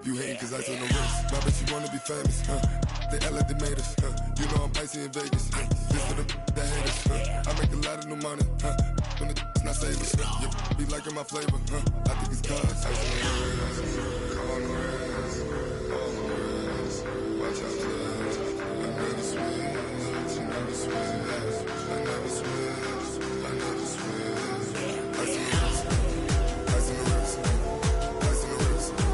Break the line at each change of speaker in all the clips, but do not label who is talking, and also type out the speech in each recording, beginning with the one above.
You hating cause I took no risks. My bitch, you wanna be famous, They act like they made us, You know I'm icy in Vegas, This for the that hate us, I make a lot of new money, When the not savers, You be liking my flavor, I think it's cause ice on the wrist, on the wrist, on the wrist. Watch out, cuz I never switch, I never switch, I never switch, I never switch. Ice on the wrist, ice on the wrist, ice on the wrist, ice on the wrist, ice on the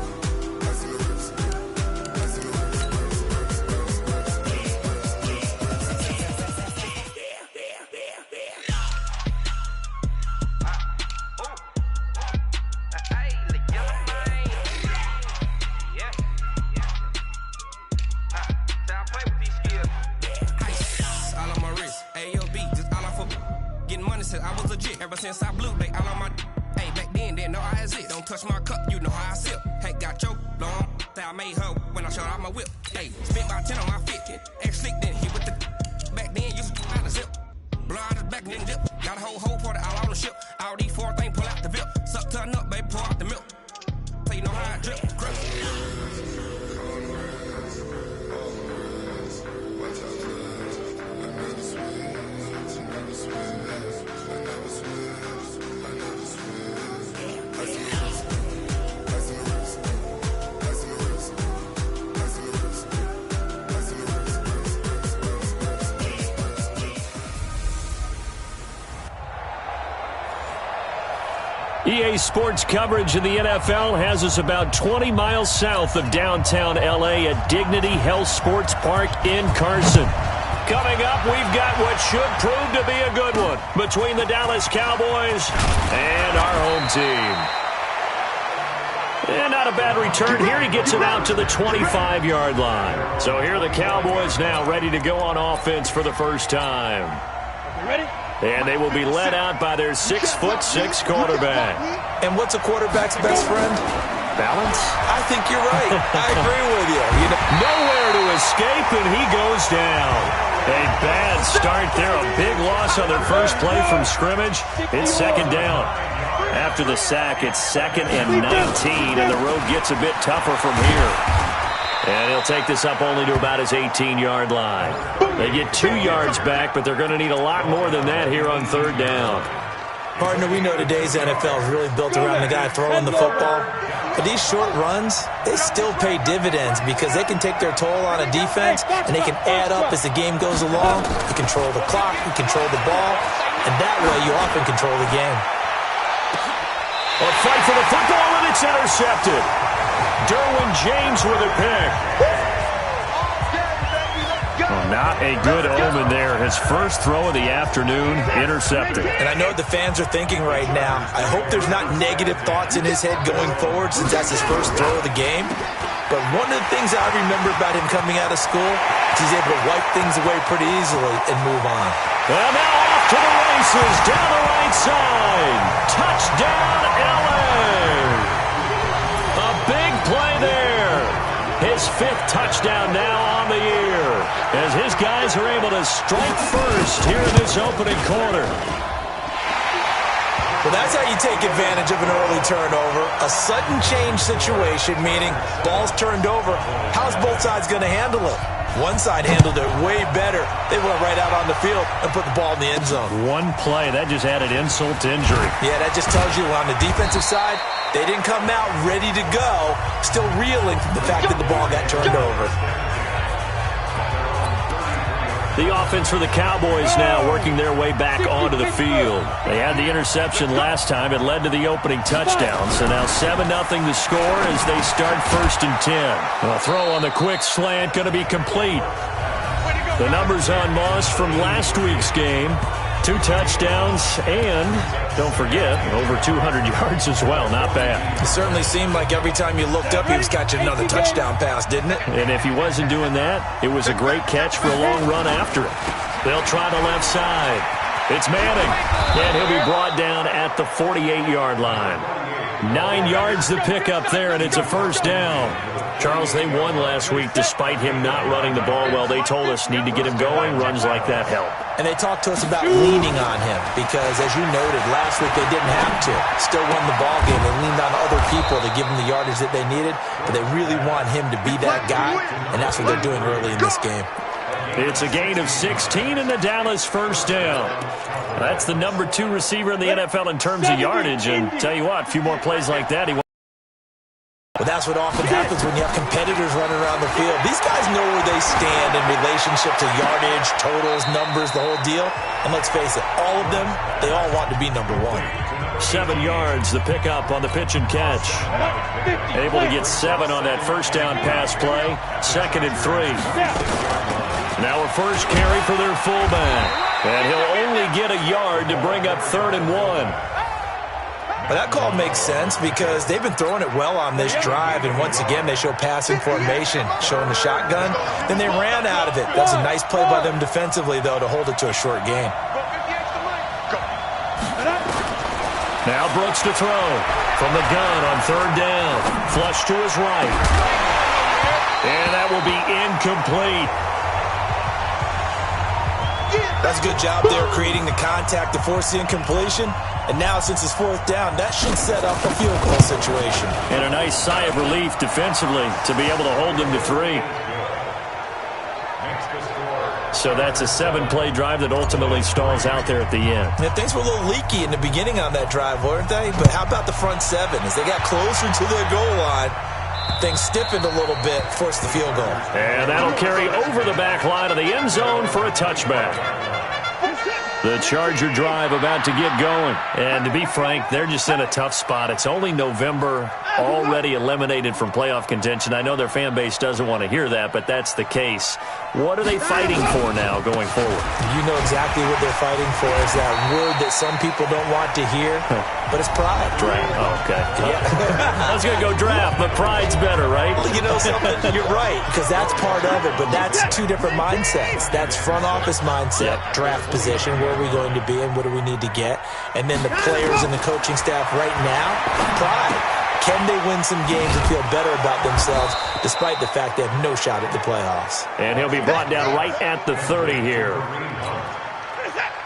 I was legit ever since I blew. They all on my hey back then didn't know I exist. Don't touch my cup, you know how I sip. Hey, got your long that I made her when I showed out my whip. Hey, spent about 10 on my fit. Ex slick then hit with the back then used to out the zip. Blow out his back then dip. Got a whole party all on the ship. All these 4 things pull out the VIP. Suck turn up, baby, pour out the milk. So you know how I drip. Grip.
EA Sports coverage of the NFL has us about 20 miles south of downtown L.A. at Dignity Health Sports Park in Carson. Coming up, we've got what should prove to be a good one between the Dallas Cowboys and our home team. And not a bad return here. He gets it out to the 25-yard line. So here are the Cowboys now ready to go on offense for the first time.
Ready?
And they will be led out by their 6'6" quarterback.
And what's a quarterback's best friend?
Balance?
I think you're right. I agree with you.
Nowhere to escape, and he goes down. A bad start there. A big loss on their first play from scrimmage. It's second down. After the sack, it's 2nd and 19, and the road gets a bit tougher from here. And he'll take this up only to about his 18-yard line. They get 2 yards back, but they're going to need a lot more than that here on 3rd down.
Partner, we know today's NFL is really built around the guy throwing the football. But these short runs, they still pay dividends because they can take their toll on a defense, and they can add up as the game goes along. You control the clock, you control the ball, and that way you often control the game.
A fight for the football, and it's intercepted. Derwin James with a pick. Well, not a good omen there. His first throw of the afternoon, intercepted.
And I know what the fans are thinking right now. I hope there's not negative thoughts in his head going forward since that's his first throw of the game. But one of the things I remember about him coming out of school is he's able to wipe things away pretty easily and move on.
And now off to the races, down the right side. Touchdown, L.A. A big play there. His 5th touchdown now on the year as his guys are able to strike first here in this opening quarter.
Well, that's how you take advantage of an early turnover. A sudden change situation, meaning ball's turned over. How's both sides going to handle it? One side handled it way better. They went right out on the field and put the ball in the end zone.
One play, that just added insult to injury.
Yeah, that just tells you on the defensive side, they didn't come out ready to go, still reeling from the fact that the ball got turned over.
The offense for the Cowboys now working their way back onto the field. They had the interception last time. It led to the opening touchdown. So now 7-0 the score as they start 1st and 10. A throw on the quick slant going to be complete. The numbers on Moss from last week's game. 2 touchdowns and, don't forget, over 200 yards as well. Not bad.
It certainly seemed like every time you looked up, he was catching another touchdown pass, didn't it?
And if he wasn't doing that, it was a great catch for a long run after it. They'll try the left side. It's Manning. And he'll be brought down at the 48-yard line. 9 yards to pick up there, and it's a 1st down. Charles, they won last week despite him not running the ball well. They told us need to get him going. Runs like that help.
And they talked to us about leaning on him because, as you noted, last week they didn't have to. Still won the ball game. They leaned on other people to give them the yardage that they needed, but they really want him to be that guy, and that's what they're doing early in this game.
It's a gain of 16 in the Dallas first down. That's the number 2 receiver in the NFL in terms of yardage, and tell you what, a few more plays like that, he won't.
Well, that's what often happens when you have competitors running around the field. These guys know where they stand in relationship to yardage, totals, numbers, the whole deal. And let's face it, all of them, they all want to be number 1.
7 yards, the pickup on the pitch and catch. Able to get 7 on that first down pass play. 2nd and 3. Now a first carry for their fullback. And he'll only get a yard to bring up 3rd and 1.
Well, that call makes sense because they've been throwing it well on this drive, and once again they show passing formation, showing the shotgun. Then they ran out of it. That was a nice play by them defensively, though, to hold it to a short gain.
Now Brooks to throw from the gun on 3rd down. Flush to his right. And that will be incomplete.
That's a good job there creating the contact to force the incompletion. And now, since it's 4th down, that should set up a field goal situation.
And a nice sigh of relief defensively to be able to hold them to 3. So that's a 7-play drive that ultimately stalls out there at the end.
Yeah, things were a little leaky in the beginning on that drive, weren't they? But how about the front 7? As they got closer to their goal line, things stiffened a little bit, forced the field goal.
And that'll carry over the back line of the end zone for a touchback. The Charger drive about to get going. And to be frank, they're just in a tough spot. It's only November, already eliminated from playoff contention. I know their fan base doesn't want to hear that, but that's the case. What are they fighting for now going forward?
You know exactly what they're fighting for. Is that word that some people don't want to hear, but it's pride.
Draft. Oh, okay.
Yeah.
I was going to go draft, but pride's better, right?
Well, you know something? You're right, because that's part of it, but that's 2 different mindsets. That's front office mindset, draft position, where are we going to be and what do we need to get? And then the players and the coaching staff right now, pride. Can they win some games and feel better about themselves despite the fact they have no shot at the playoffs?
And he'll be brought down right at the 30 here.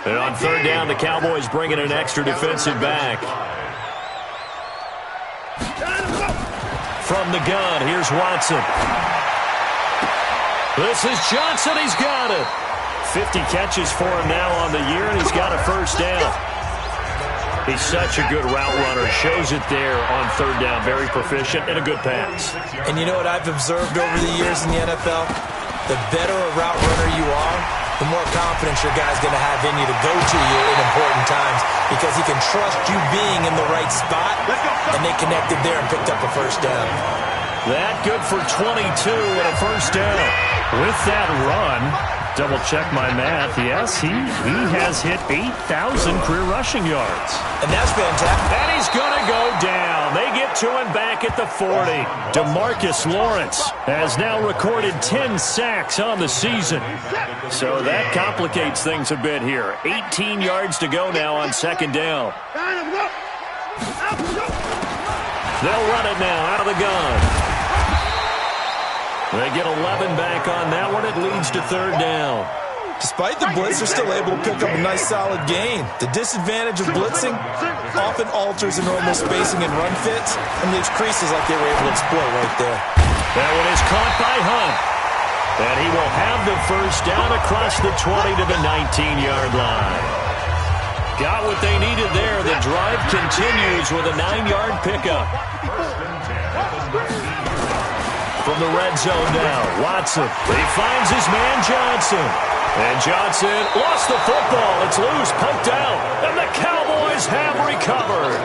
And on 3rd down, the Cowboys bring in an extra defensive back. From the gun, here's Watson. This is Johnson. He's got it. 50 catches for him now on the year, and he's got a first down. He's such a good route runner. Shows it there on 3rd down. Very proficient and a good pass.
And you know what I've observed over the years in the NFL? The better a route runner you are, the more confidence your guy's going to have in you to go to you in important times because he can trust you being in the right spot, and they connected there and picked up a first down.
That good for 22 and a first down. With that run, double check my math. Yes, he has hit 8,000 career rushing yards.
And that's fantastic.
And he's going to go down. They get to him back at the 40. DeMarcus Lawrence has now recorded 10 sacks on the season. So that complicates things a bit here. 18 yards to go now on 2nd down. They'll run it now out of the gun. They get 11 back on that one. It leads to 3rd down.
Despite the blitz, they're still able to pick up a nice solid gain. The disadvantage of blitzing often alters the normal spacing and run fits and leaves creases like they were able to exploit right there.
That one is caught by Hunt. And he will have the first down across the 20 to the 19-yard line. Got what they needed there. The drive continues with a 9-yard pickup. From the red zone now, Watson. He finds his man Johnson. And Johnson lost the football. It's loose, poked out. And the Cowboys have recovered.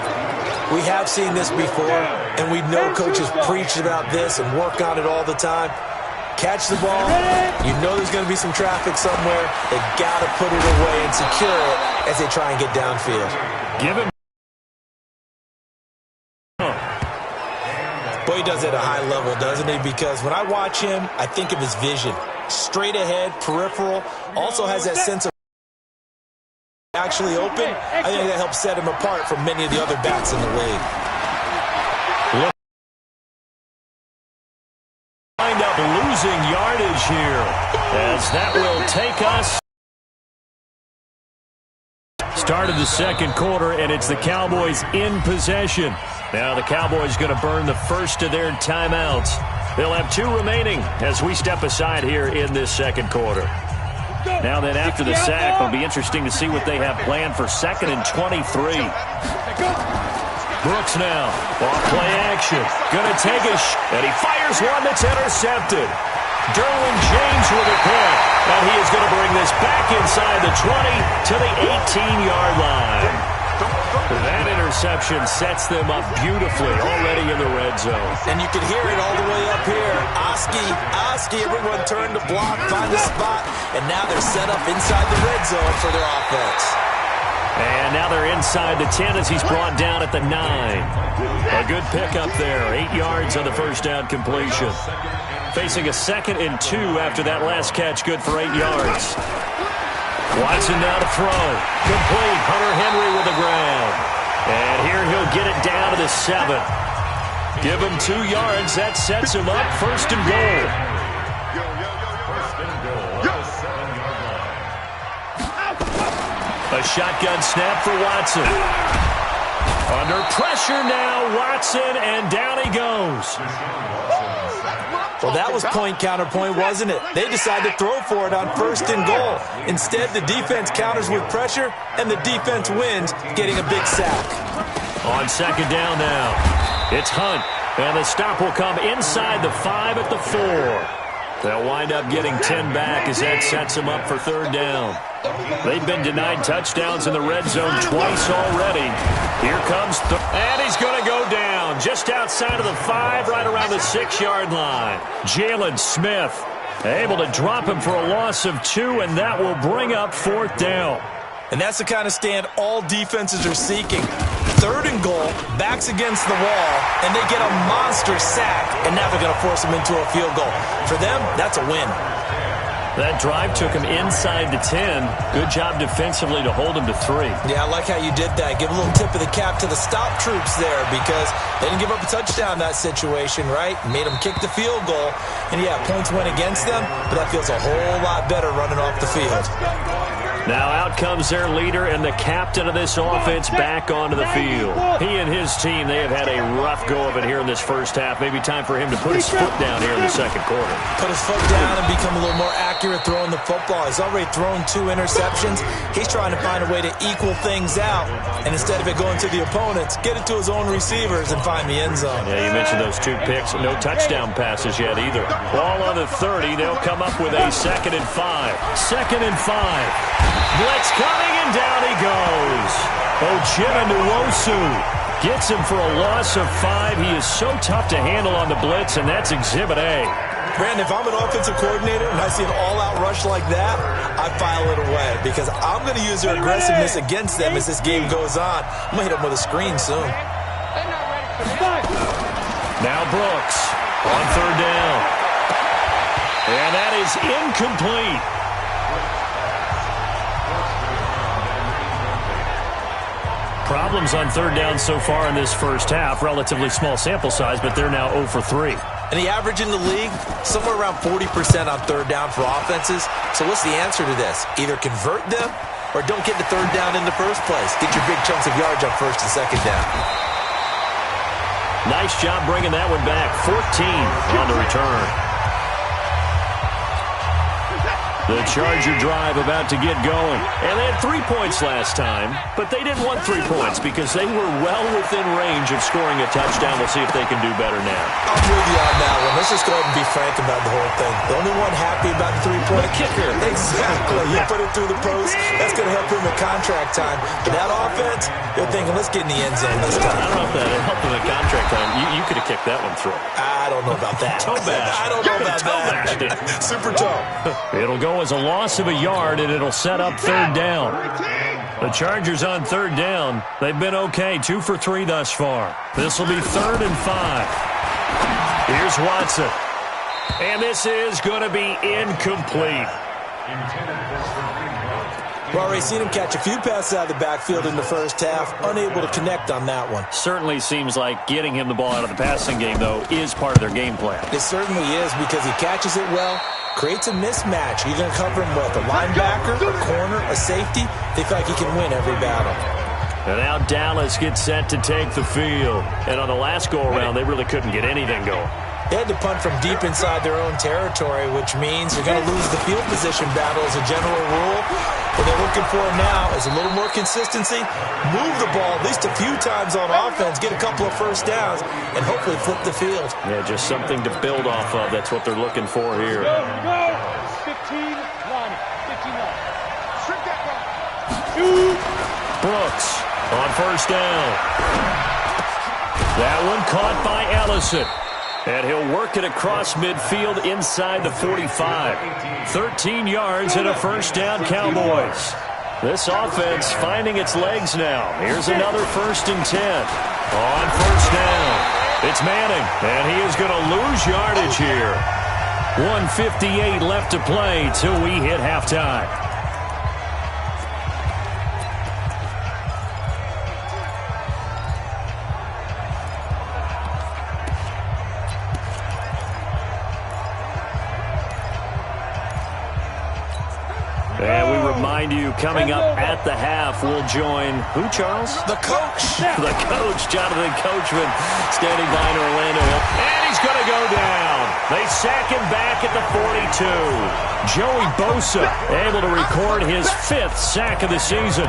We have seen this before, and we know coaches preach about this and work on it all the time. Catch the ball. You know there's going to be some traffic somewhere. They've got to put it away and secure it as they try and get downfield.
Give him.
Boy, he does it at a high level, doesn't he? Because when I watch him, I think of his vision. Straight ahead, peripheral, also has that sense of actually open. I think that helps set him apart from many of the other backs in the league.
Wind up losing yardage here as that will take us Started the second quarter, and it's the Cowboys in possession. Now the Cowboys going to burn the first of their timeouts. They'll have 2 remaining as we step aside here in this second quarter. Now then, after the sack, it'll be interesting to see what they have planned for 2nd and 23. Brooks now, off play action, going to take a and he fires one that's intercepted. Derwin James with a pick, and he is going to bring this back inside the 20 to the 18-yard line. That interception sets them up beautifully already in the red zone.
And you can hear it all the way up here. Oski, everyone turned to block, find a spot, and now they're set up inside the red zone for their offense.
And now they're inside the 10 as he's brought down at the 9. A good pickup there, 8 yards on the first down completion. Facing a 2nd and 2 after that last catch, good for 8 yards. Watson now to throw. Complete. Hunter Henry with the ground. And here he'll get it down to the 7. Give him 2 yards. That sets him up 1st and goal. A shotgun snap for Watson. Under pressure now, Watson, and down he goes.
Well, that was point-counterpoint, wasn't it? They decided to throw for it on 1st and goal. Instead, the defense counters with pressure, and the defense wins, getting a big sack.
On 2nd down now, it's Hunt, and the stop will come inside the 5 at the 4. They'll wind up getting 10 back as that sets them up for 3rd down. They've been denied touchdowns in the red zone twice already. Here comes and he's going to go down just outside of the 5, right around the 6-yard line. Jalen Smith able to drop him for a loss of 2, and that will bring up 4th down.
And that's the kind of stand all defenses are seeking. 3rd and goal, backs against the wall, and they get a monster sack, and now they're going to force them into a field goal. For them, that's a win.
That drive took him inside the 10. Good job defensively to hold him to 3.
Yeah, I like how you did that. Give a little tip of the cap to the stop troops there because they didn't give up a touchdown in that situation, right? Made them kick the field goal. And, yeah, points went against them, but that feels a whole lot better running off the field.
Now out comes their leader and the captain of this offense back onto the field. He and his team, they have had a rough go of it here in this first half. Maybe time for him to put his foot down here in the second quarter.
Put his foot down and become a little more accurate throwing the football. He's already thrown 2 interceptions. He's trying to find a way to equal things out. And instead of it going to the opponents, get it to his own receivers and find the end zone.
Yeah, you mentioned those 2 picks. No touchdown passes yet either. Ball on the 30. They'll come up with a 2nd and 5. 2nd and 5. Blitz coming, and down he goes. Ochena Nwosu gets him for a loss of 5. He is so tough to handle on the blitz, and that's Exhibit A.
Brandon, if I'm an offensive coordinator and I see an all-out rush like that, I file it away because I'm going to use their aggressiveness against them as this game goes on. I'm going to hit them with a screen soon.
Now Brooks on 3rd down. And that is incomplete. Problems on 3rd down so far in this first half. Relatively small sample size, but they're now 0 for 3.
And the average in the league, somewhere around 40% on 3rd down for offenses. So what's the answer to this? Either convert them or don't get to 3rd down in the first place. Get your big chunks of yards on 1st and 2nd down.
Nice job bringing that one back. 14 on the return. The Charger drive about to get going. And they had 3 points last time, but they didn't want 3 points because they were well within range of scoring a touchdown. We'll see if they can do better now.
I'm with you on that one. Let's just go ahead and be frank about the whole thing. The only one happy about the 3-point
kicker.
Exactly. You put it through the post. That's going to help him in contract time. But that offense, they're thinking, let's get in the end zone this time.
I don't know if that helped him in contract time. You could have kicked that one through.
I don't know about that.
Toe bash.
I don't know about that. Super toe.
It'll go as a loss of a yard, and it'll set up 3rd down. The Chargers on 3rd down. They've been okay, 2 for 3 thus far. This will be 3rd and 5. Here's Watson. And this is going to be incomplete.
We've already seen him catch a few passes out of the backfield in the first half, unable to connect on that one.
Certainly seems like getting him the ball out of the passing game, though, is part of their game plan.
It certainly is because he catches it well, creates a mismatch. You're going to cover him with a linebacker, a corner, a safety. They feel like he can win every battle.
And now Dallas gets set to take the field. And on the last go-around, they really couldn't get anything going.
They had to punt from deep inside their own territory, which means you're going to lose the field position battle as a general rule. What they're looking for now is a little more consistency, move the ball at least a few times on offense, get a couple of first downs, and hopefully flip the field.
Yeah, just something to build off of. That's what they're looking for here.
Go. 15-9. 15-9. Shrink that ball.
Brooks on first down. That one caught by Ellison. And he'll work it across midfield inside the 45. 13 yards and a first down, Cowboys. This offense finding its legs now. Here's another 1st and 10. On first down, it's Manning. And he is going to lose yardage here. 1:58 left to play till we hit halftime. And we remind you, coming up at the half, we'll join who, Charles?
The coach.
The coach, Jonathan Coachman, standing by in Orlando. And he's going to go down. They sack him back at the 42. Joey Bosa able to record his 5th sack of the season.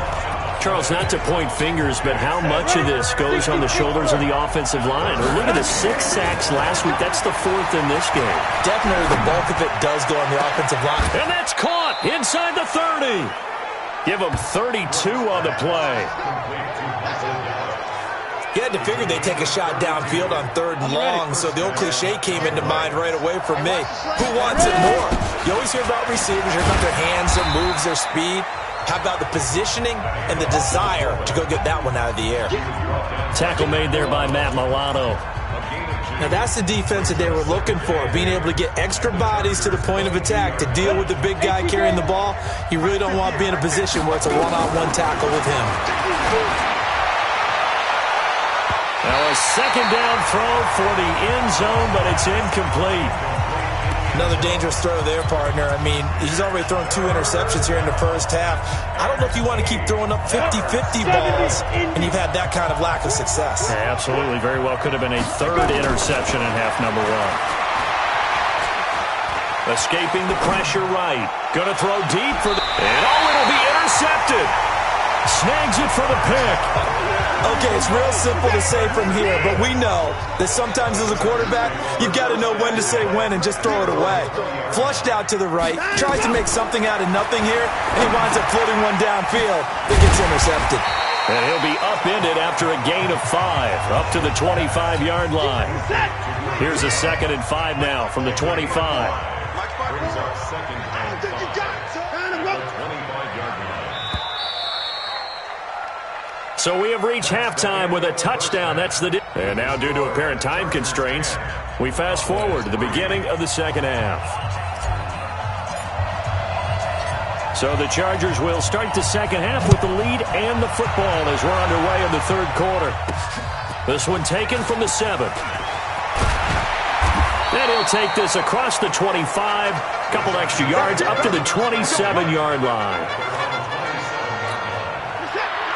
Charles, not to point fingers, but how much of this goes on the shoulders of the offensive line? Well, look at the 6 sacks last week. That's the 4th in this game.
Definitely the bulk of it does go on the offensive line.
And that's caught inside the 30. Give them 32 on the play.
You had to figure they'd take a shot downfield on 3rd and long, so the old cliche came into mind right away for me. Who wants it more? You always hear about receivers, you hear about their hands, their moves, their speed. How about the positioning and the desire to go get that one out of the air?
Tackle made there by Matt Milano.
Now that's the defense that they were looking for, being able to get extra bodies to the point of attack to deal with the big guy carrying the ball. You really don't want to be in a position where it's a one-on-one tackle with him.
Now a 2nd down throw for the end zone, but it's incomplete.
Another dangerous throw there, partner. I mean, he's already thrown 2 interceptions here in the first half. I don't know if you want to keep throwing up 50-50 balls, and you've had that kind of lack of success.
Yeah, absolutely. Very well could have been a 3rd interception in half number 1. Escaping the pressure right. Going to throw deep for the... And it'll be intercepted. Snags it for the pick.
Okay, it's real simple to say from here, but we know that sometimes as a quarterback, you've got to know when to say when and just throw it away. Flushed out to the right, tries to make something out of nothing here, and he winds up floating one downfield that gets intercepted.
And he'll be upended after a gain of 5, up to the 25-yard line. Here's a 2nd and 5 now from the 25. So we have reached halftime with a touchdown. That's the... And now, due to apparent time constraints, we fast forward to the beginning of the 2nd half. So the Chargers will start the 2nd half with the lead and the football as we're underway in the 3rd quarter. This one taken from the 7th. And he'll take this across the 25, couple extra yards up to the 27-yard line.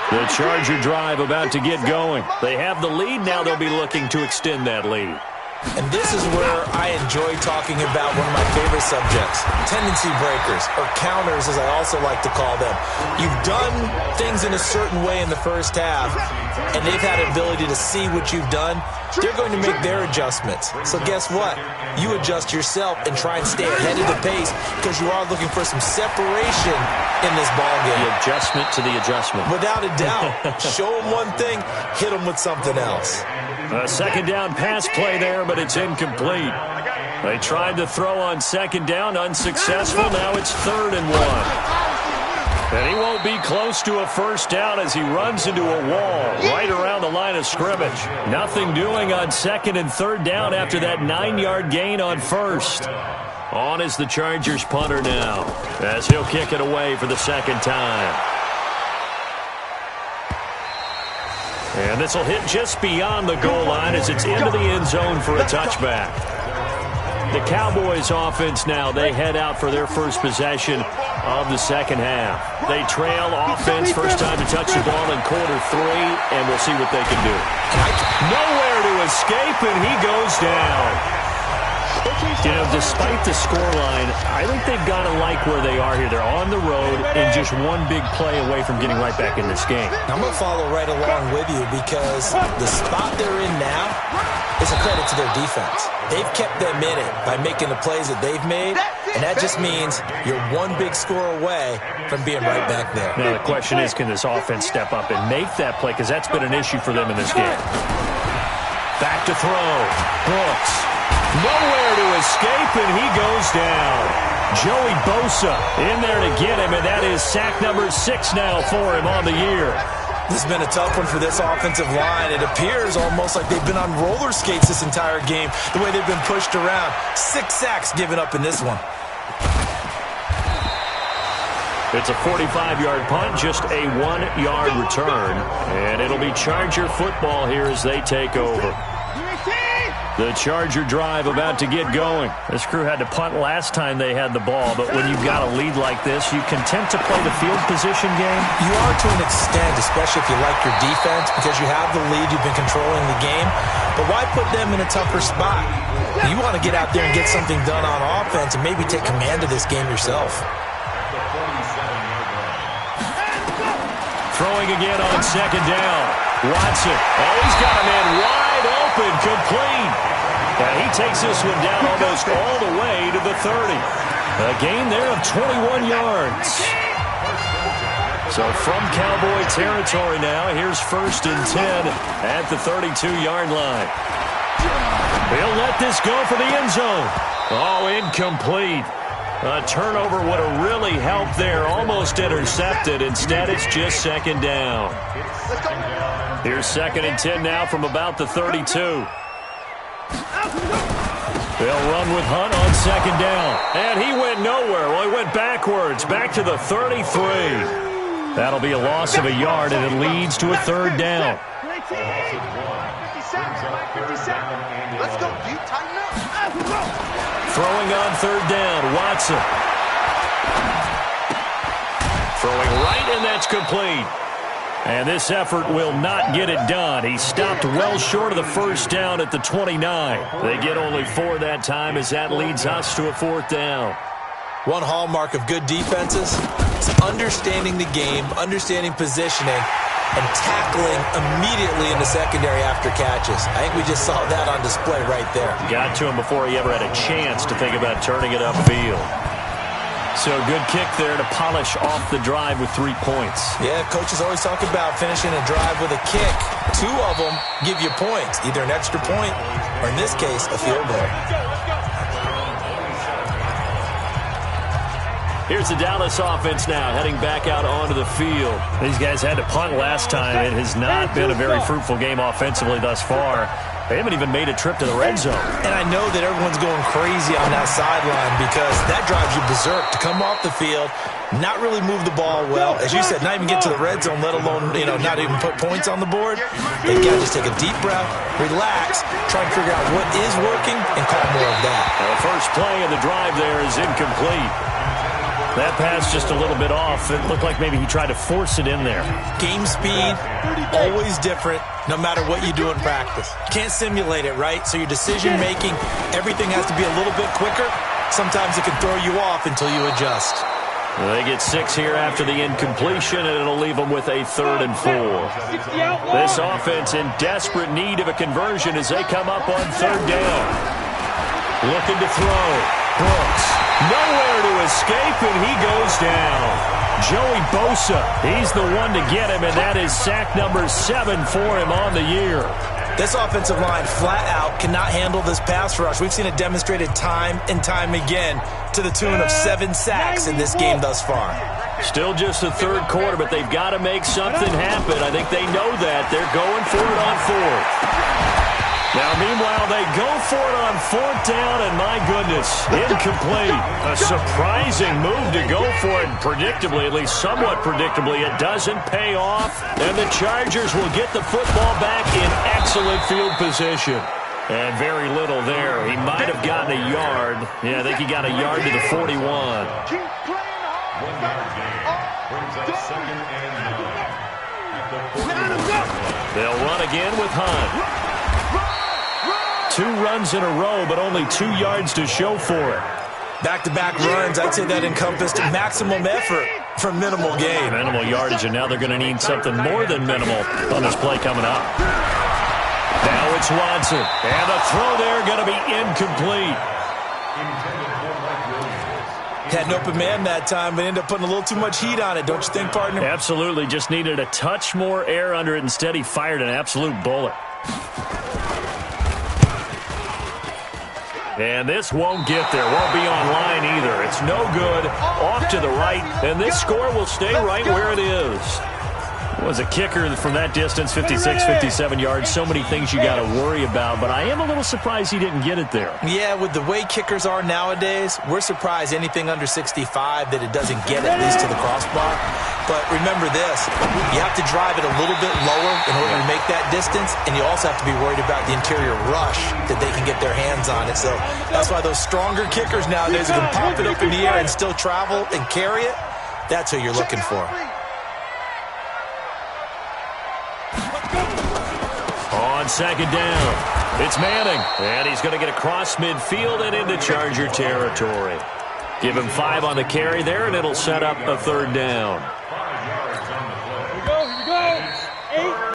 The Charger drive about to get going. They have the lead. Now they'll be looking to extend that lead.
And this is where I enjoy talking about one of my favorite subjects, tendency breakers, or counters as I also like to call them. You've done things in a certain way in the first half, and they've had an ability to see what you've done. They're going to make their adjustments. So guess what? You adjust yourself and try and stay ahead of the pace because you are looking for some separation in this ballgame.
The adjustment to the adjustment.
Without a doubt. Show them one thing, hit them with something else.
A 2nd down pass play there, but it's incomplete. They tried to throw on 2nd down, unsuccessful. Now it's 3rd and 1. And he won't be close to a first down as he runs into a wall right around the line of scrimmage. Nothing doing on 2nd and 3rd down after that 9-yard gain on 1st. On is the Chargers punter now as he'll kick it away for the 2nd time. And this will hit just beyond the goal line as it's into the end zone for a touchback. The Cowboys offense now, they head out for their first possession of the second half. They trail offense, first time to touch the ball in quarter 3, and we'll see what they can do. Nowhere to escape, and he goes down. You know, despite the scoreline, I think they've got to like where they are here. They're on the road and just one big play away from getting right back in this game.
I'm going to follow right along with you because the spot they're in now is a credit to their defense. They've kept them in it by making the plays that they've made, and that just means you're one big score away from being right back there.
Now, the question is, can this offense step up and make that play? Because that's been an issue for them in this game. Back to throw. Brooks. Nowhere to escape, and he goes down. Joey Bosa in there to get him, and that is sack number 6 now for him on the year.
This has been a tough one for this offensive line. It appears almost like they've been on roller skates this entire game, the way they've been pushed around. 6 sacks given up in this one.
It's a 45-yard punt, just a 1-yard return, and it'll be Charger football here as they take over. The Charger drive about to get going. This crew had to punt last time they had the ball, but when you've got a lead like this, you content to play the field position game?
You are to an extent, especially if you like your defense, because you have the lead, you've been controlling the game. But why put them in a tougher spot? You want to get out there and get something done on offense and maybe take command of this game yourself.
Throwing again on second down. Watson. Oh, he's got a man wide open, complete. And he takes this one down almost all the way to the 30. A gain there of 21 yards. So from Cowboy territory now, here's 1st and 10 at the 32-yard line. He'll let this go for the end zone. Oh, incomplete. A turnover would have really helped there. Almost intercepted. Instead, it's just second down. Here's 2nd and 10 now from about the 32. They'll run with Hunt on second down. And he went nowhere. Well, he went backwards, back to the 33. That'll be a loss of a yard, and it leads to a 3rd down.
57. Let's go, dude. Tighten up.
Throwing on 3rd down, Watson. Throwing right, and that's complete. And this effort will not get it done. He stopped well short of the 1st down at the 29. They get only 4 that time as that leads us to a 4th down.
One hallmark of good defenses is understanding the game, understanding positioning, and tackling immediately in the secondary after catches. I think we just saw that on display right there.
Got to him before he ever had a chance to think about turning it upfield. So good kick there to polish off the drive with 3 points.
Yeah, coaches always talk about finishing a drive with a kick. 2 of them give you points, either an extra point or, in this case, a field goal.
Here's the Dallas offense now, heading back out onto the field. These guys had to punt last time. It has not been a very fruitful game offensively thus far. They haven't even made a trip to the red zone.
And I know that everyone's going crazy on that sideline because that drives you berserk to come off the field, not really move the ball well. As you said, not even get to the red zone, let alone, not even put points on the board. They've got to just take a deep breath, relax, try and figure out what is working, and call more of that.
The first play of the drive there is incomplete. That pass just a little bit off. It looked like maybe he tried to force it in there.
Game speed, always different, no matter what you do in practice. Can't simulate it, right? So your decision-making, everything has to be a little bit quicker. Sometimes it can throw you off until you adjust.
They get 6 here after the incompletion, and it'll leave them with a 3rd and 4. This offense in desperate need of a conversion as they come up on 3rd down. Looking to throw. Brooks. Nowhere to escape, and he goes down. Joey Bosa, he's the one to get him, and that is sack number 7 for him on the year.
This offensive line flat out cannot handle this pass rush. We've seen it demonstrated time and time again to the tune of 7 sacks in this game thus far.
Still just the 3rd quarter, but they've got to make something happen. I think they know that. They're going for it on 4th. Now, meanwhile, they go for it on 4th down, and my goodness, incomplete. A surprising move to go for it, predictably, at least somewhat predictably. It doesn't pay off, and the Chargers will get the football back in excellent field position. And very little there. He might have gotten a yard. yard. Yeah, I think he got a yard to the 41.
Keep playing hard.
1 yard gain. Brings up 2nd and 9.
They'll run again with Hunt. 2 runs in a row, but only 2 yards to show for it.
Back-to-back runs, I'd say that encompassed maximum effort for minimal gain.
Minimal yardage, and now they're going to need something more than minimal on this play coming up. Now it's Watson, and the throw there going to be incomplete.
Had an open man that time, but ended up putting a little too much heat on it, don't you think, partner?
Absolutely, just needed a touch more air under it. Instead, he fired an absolute bullet. And this won't get there. Won't be online either. It's no good. Off to the right. And this score will stay right where it is. Was a kicker from that distance, 56, 57 yards. So many things you got to worry about. But I am a little surprised he didn't get it there.
Yeah, with the way kickers are nowadays, we're surprised anything under 65 that it doesn't get at least to the crossbar. But remember this, you have to drive it a little bit lower in order to make that distance, and you also have to be worried about the interior rush that they can get their hands on it. So that's why those stronger kickers nowadays can pop it up in the air and still travel and carry it. That's who you're looking for.
On 2nd down, it's Manning, and he's going to get across midfield and into Charger territory. Give him 5 on the carry there, and it'll set up a 3rd down.
Here we go.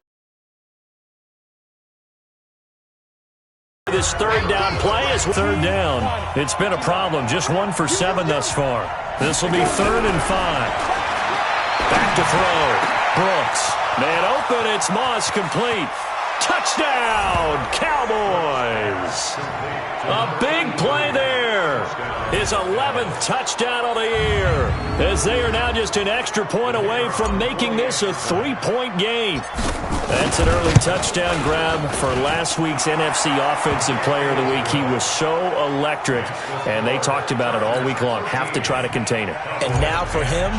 8.
This 3rd down play is 3rd down. It's been a problem, just 1 for 7 thus far. This will be 3rd and 5. Back to throw. Brooks. Man open, it's Moss, complete. Touchdown, Cowboys! A big play there. His 11th touchdown of the year, as they are now just an extra point away from making this a 3-point game. That's an early touchdown grab for last week's NFC Offensive Player of the Week. He was so electric, and they talked about it all week long. Have to try to contain it.
And now for him,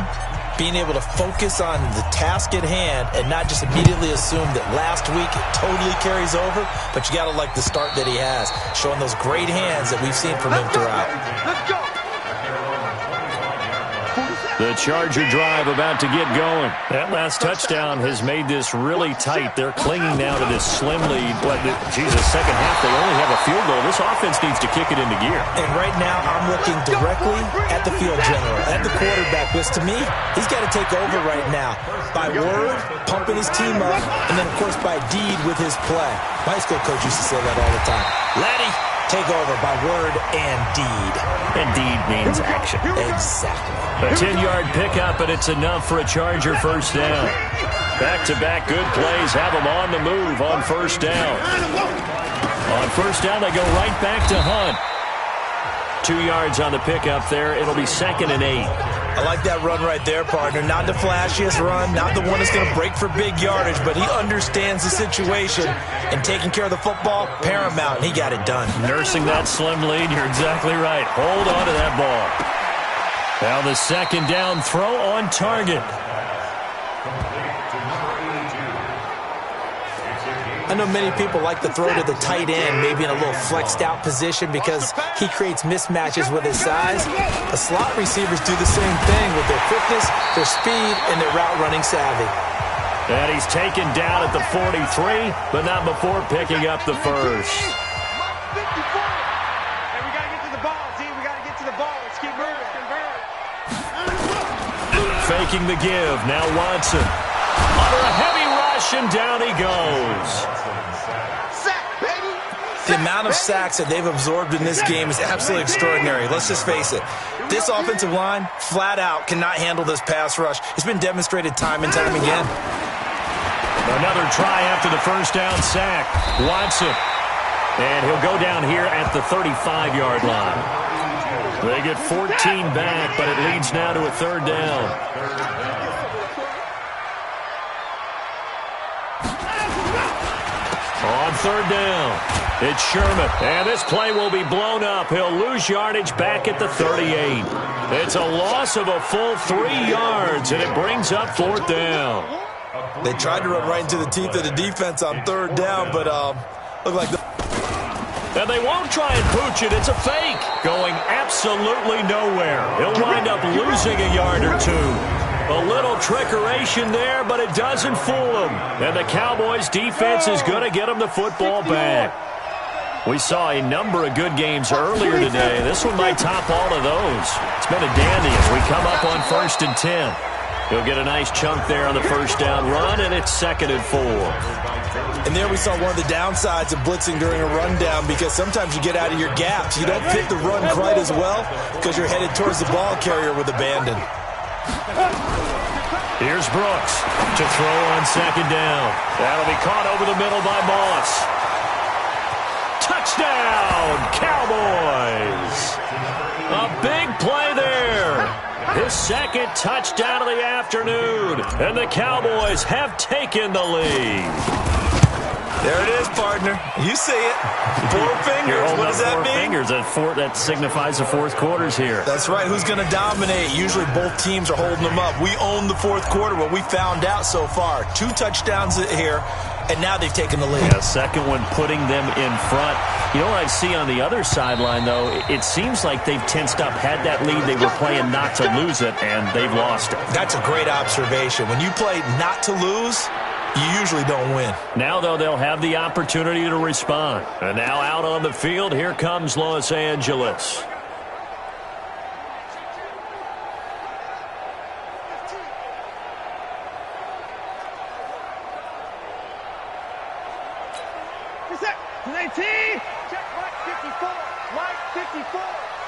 being able to focus on the task at hand and not just immediately assume that last week it totally carries over, but you got to like the start that he has, showing those great hands that we've seen from him throughout.
Let's go.
The Charger drive about to get going. That last touchdown has made this really tight. They're clinging now to this slim lead. Second half, they only have a field goal. This offense needs to kick it into gear.
And right now, I'm looking directly at the field general, at the quarterback, which to me, he's got to take over right now. By word, pumping his team up, and then, of course, by deed with his play. My high school coach used to say that all the time. Laddie, take over by word and deed.
And deed means action.
Exactly.
A 10-yard pickup, and it's enough for a Charger 1st down. Back-to-back good plays have them on the move on 1st down. On 1st down, they go right back to Hunt. 2 yards on the pickup there. It'll be 2nd and 8.
I like that run right there, partner. Not the flashiest run, not the one that's going to break for big yardage, but he understands the situation, and taking care of the football, paramount, and he got it done.
Nursing that slim lead, you're exactly right. Hold on to that ball. Now the 2nd down throw on target.
I know many people like to throw to the tight end, maybe in a little flexed out position because he creates mismatches with his size. The slot receivers do the same thing with their quickness, their speed, and their route running savvy.
And he's taken down at the 43, but not before picking up the 1st.
Hey, we got to get to the ball, team. We got to get to the ball. Let's keep moving.
Faking the give. Now Watson. Under a heavy rush, and down he goes.
The amount of sacks that they've absorbed in this game is absolutely extraordinary. Let's just face it. This offensive line, flat out, cannot handle this pass rush. It's been demonstrated time and time again.
Another try after the 1st down sack. Watson. And he'll go down here at the 35-yard line. They get 14 back, but it leads now to a 3rd down. On 3rd down, it's Sherman, and this play will be blown up. He'll lose yardage back at the 38. It's a loss of a full 3 yards, and it brings up 4th down.
They tried to run right into the teeth of the defense on 3rd down, but looked like
And they won't try and pooch it. It's a fake. Going absolutely nowhere. He'll wind up losing a yard or two. A little trickeration there, but it doesn't fool them. And the Cowboys' defense is going to get them the football back. We saw a number of good games earlier today. This one might top all of those. It's been a dandy as we come up on 1st and 10. He'll get a nice chunk there on the first down run, and it's 2nd and 4.
And there we saw one of the downsides of blitzing during a rundown, because sometimes you get out of your gaps. You don't fit the run quite as well because you're headed towards the ball carrier with abandon.
Here's Brooks to throw on 2nd down. That'll be caught over the middle by Moss. Touchdown, Cowboys! A big play there. His 2nd touchdown of the afternoon. And the Cowboys have taken the lead.
There it is, partner. You see it. 4 fingers. What does that mean?
4 fingers. That signifies the fourth quarter's here.
That's right. Who's going to dominate? Usually both teams are holding them up. We own the fourth quarter, what we found out so far. 2 touchdowns here, and now they've taken the lead.
Yeah, second one putting them in front. You know what I see on the other sideline, though? It seems like they've tensed up, had that lead. They were playing not to lose it, and they've lost it.
That's a great observation. When you play not to lose, you usually don't win.
Now, though, they'll have the opportunity to respond. And now out on the field, here comes Los Angeles.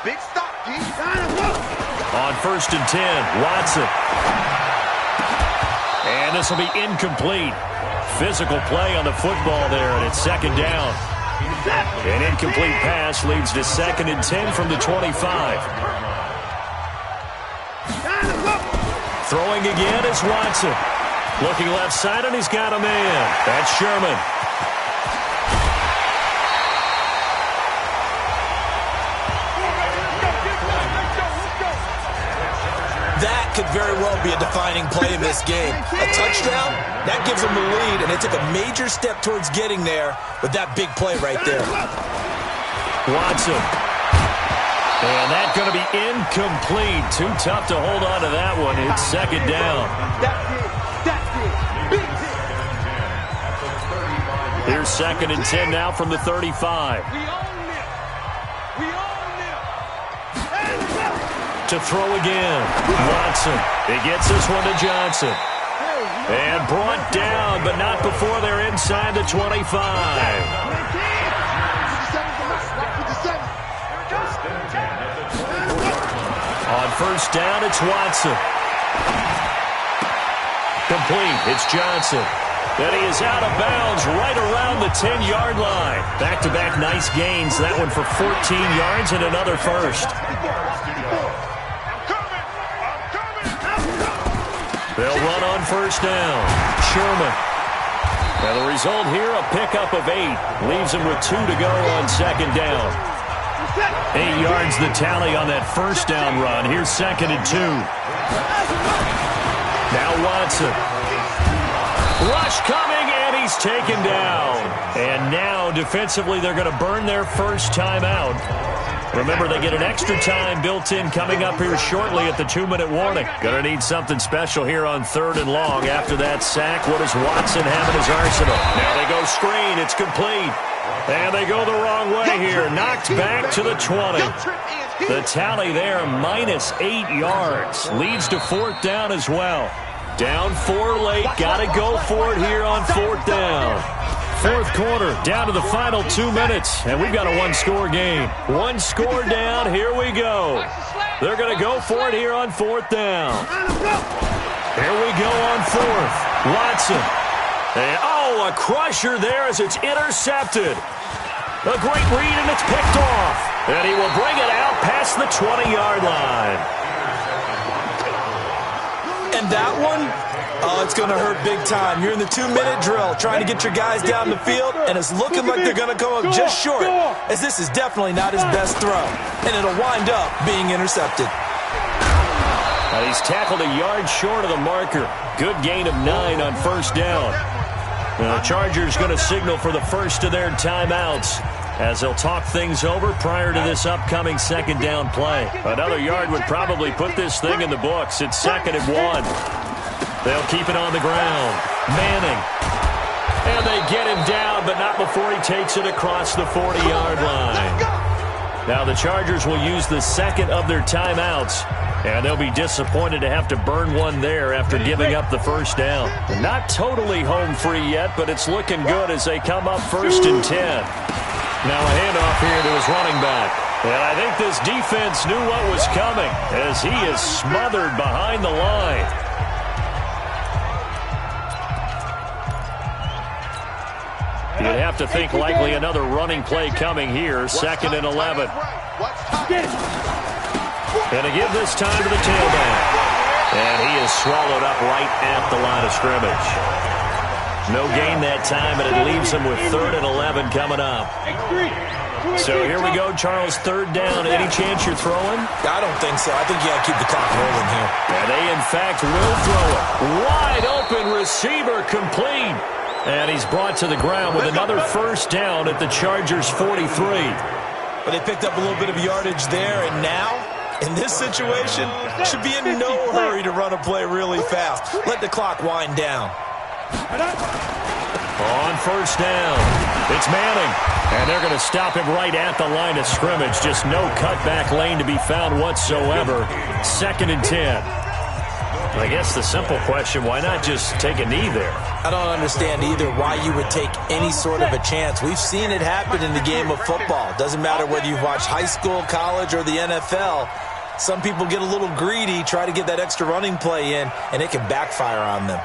Big stop, G.
On 1st and 10, Watson. And this will be incomplete. Physical play on the football there, and it's 2nd down. An incomplete pass leads to 2nd and 10 from the 25. Throwing again is Watson. Looking left side, and he's got a man. That's Sherman.
That could very well be a defining play in this game. A touchdown, that gives them the lead, and they took a major step towards getting there with that big play right there.
Watson. And that's going to be incomplete. Too tough to hold on to that one. It's 2nd down. Here's 2nd and 10 now from the 35. To throw again. Watson. He gets this one to Johnson. And brought down, but not before they're inside the 25. On 1st down, it's Watson. Complete. It's Johnson. And he is out of bounds right around the 10-yard line. Back-to-back nice gains. That one for 14 yards and another first. They'll run on 1st down. Sherman. Now the result here, a pickup of 8. Leaves him with 2 to go on 2nd down. 8 yards the tally on that 1st down run. Here's 2nd and 2. Now Watson. Rush coming, and he's taken down. And now defensively they're going to burn their first timeout. Remember, they get an extra time built in coming up here shortly at the 2-minute warning. Going to need something special here on 3rd and long. After that sack, what does Watson have in his arsenal? Now they go screen. It's complete. And they go the wrong way here. Knocked back to the 20. The tally there, -8 yards. Leads to 4th down as well. Down 4 late. Got to go for it here on 4th down. 4th quarter, down to the final 2 minutes, and we've got a 1-score game. 1 score down, here we go. They're going to go for it here on 4th down. Here we go on 4th. Watson. And, a crusher there as it's intercepted. A great read, and it's picked off. And he will bring it out past the 20-yard line.
And that one, it's going to hurt big time. You're in the 2-minute drill trying to get your guys down the field, and it's looking like they're going to come up just short, as this is definitely not his best throw, and it'll wind up being intercepted.
He's tackled a yard short of the marker. Good gain of 9 on 1st down. The Chargers going to signal for the first of their timeouts. as they'll talk things over prior to this upcoming second down play. Another yard would probably put this thing in the books. It's 2nd and 1. They'll keep it on the ground. Manning. And they get him down, but not before he takes it across the 40-yard line. Now the Chargers will use the second of their timeouts, and they'll be disappointed to have to burn one there after giving up the first down. Not totally home free yet, but it's looking good as they come up 1st and 10. Now a handoff here to his running back. And I think this defense knew what was coming as he is smothered behind the line. You'd have to think likely another running play coming here. 2nd and 11. And to give this time to the tailback. And he is swallowed up right at the line of scrimmage. No gain that time, and it leaves him with 3rd and 11 coming up. So here we go, Charles, 3rd down. Any chance you're throwing?
I don't think so. I think you got to keep the clock rolling here.
And they, in fact, will throw it. Wide open receiver complete. And he's brought to the ground with another 1st down at the Chargers' 43.
But they picked up a little bit of yardage there, and now, in this situation, should be in no hurry to run a play really fast. Let the clock wind down.
On 1st down, it's Manning. And they're going to stop him right at the line of scrimmage. Just no cutback lane to be found whatsoever. 2nd and 10. I guess the simple question, why not just take a knee there?
I don't understand either why you would take any sort of a chance. We've seen it happen in the game of football. Doesn't matter whether you've watched high school, college, or the NFL. Some people get a little greedy, try to get that extra running play in, and it can backfire on them.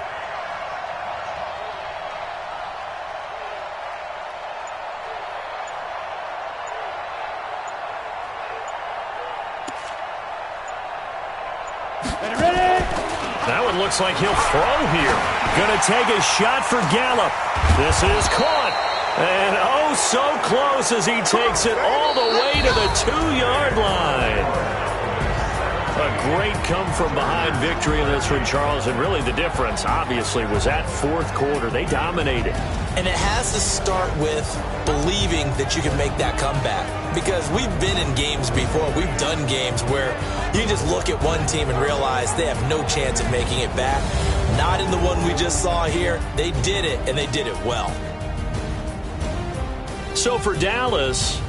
That one looks like he'll throw here. Going to take a shot for Gallup. This is caught. And oh, so close as he takes it all the way to the 2-yard line. A great come-from-behind victory in this one, Charles. And really the difference, obviously, was that 4th quarter. They dominated. And
it has to start with believing that you can make that comeback. Because we've been in games before. We've done games where you just look at one team and realize they have no chance of making it back. Not in the one we just saw here. They did it, and they did it well.
So for Dallas,